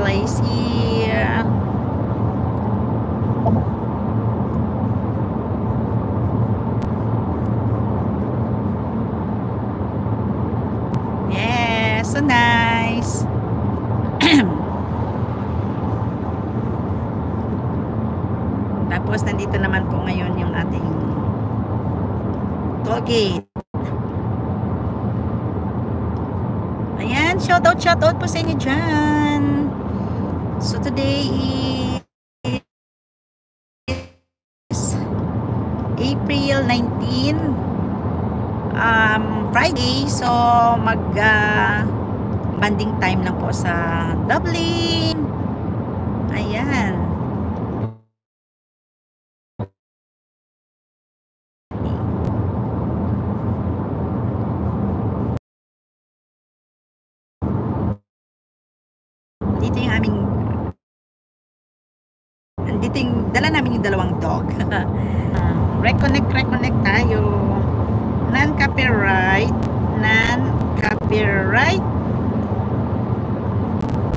place here. Yes, so nice. Tapos nandito naman po ngayon yung ating toll gate. Ayan, shoutout po sa inyo dyan. So today is April 19, Friday. So mag banding time lang po sa Dublin. Ayan. Dala namin yung dalawang dog. Reconnect tayo. Non-copyright.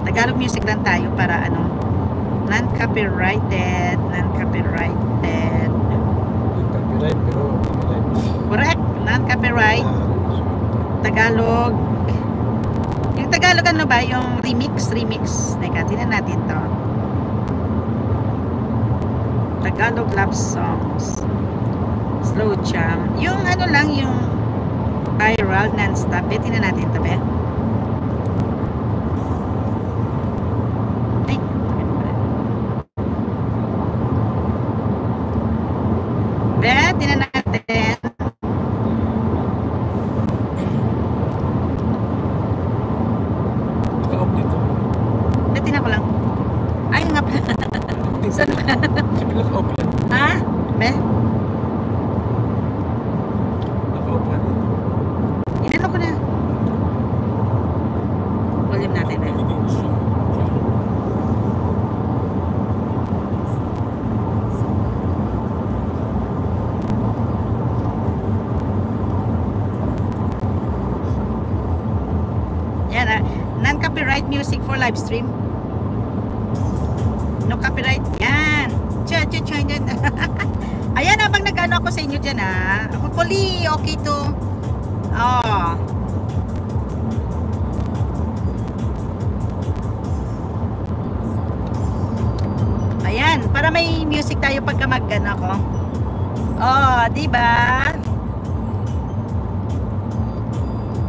Tagalog music lang tayo para ano. Non-copyrighted. Copyright pero Correct. Non-copyright. Tagalog. Yung Tagalog ano ba? Yung remix. Teka, tingnan natin to. Tagalog love songs. Slow jam. Yung ano lang, yung viral non-stop. Tingnan natin ito, be. Ay. Be, tingnan natin. naka-off nito. Be, tingnan ko lang. Ay, nga pa. Saan ba? Sabi naka-off yan. Ha? Be? Naka-off yan dito. Inano ko na. Volume natin, be. Yan, non-copyright music for live stream. No copyright. Yan. Ayan, habang nag-ano ako sa inyo dyan, ha. Hopefully, okay to. Oh. Ayan, para may music tayo pagka mag-ano ako. Oh, diba?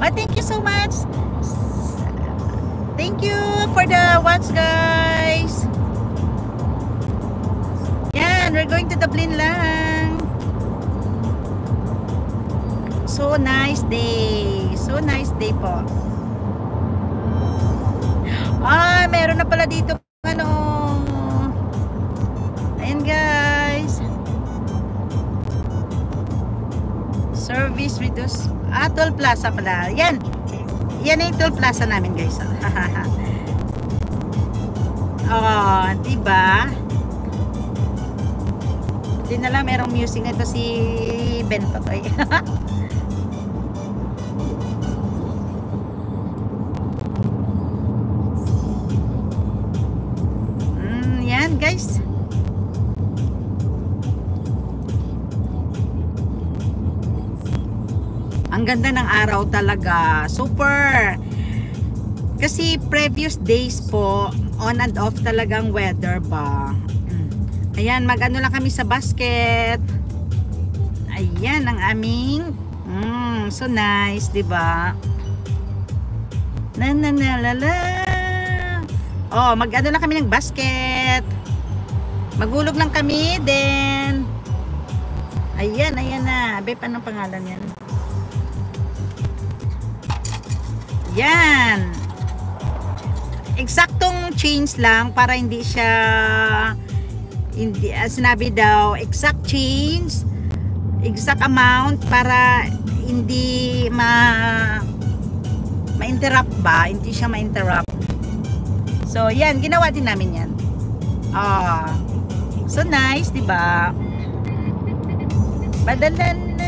Oh, thank you so much. Thank you for the watch, guys. Yan, we're going to Dublin lang. So nice day. So nice day po. Ah, meron na pala dito ano. Ayan, guys. Service reduce. Ah, Toll Plaza pala. Yan. Yan yung Toll Plaza namin, guys. Oh, diba? Hindi na lang merong music nito si Bento. Yan, guys. Ang ganda ng araw talaga. Super. Kasi previous days po, on and off talagang weather ba. Ayan, mag-ano lang kami sa basket. Ayan ang aming so nice, 'di ba? Oh, mag-ano lang kami ng basket. Maghulog lang kami then. Ayan na. Abe, paano pangalan 'yan? Yan. Eksaktong change lang para hindi siya sinabi daw exact change, exact amount para hindi ma-interrupt ba, hindi siya ma-interrupt. So yan, ginawa din namin yan. So nice, diba? Badalan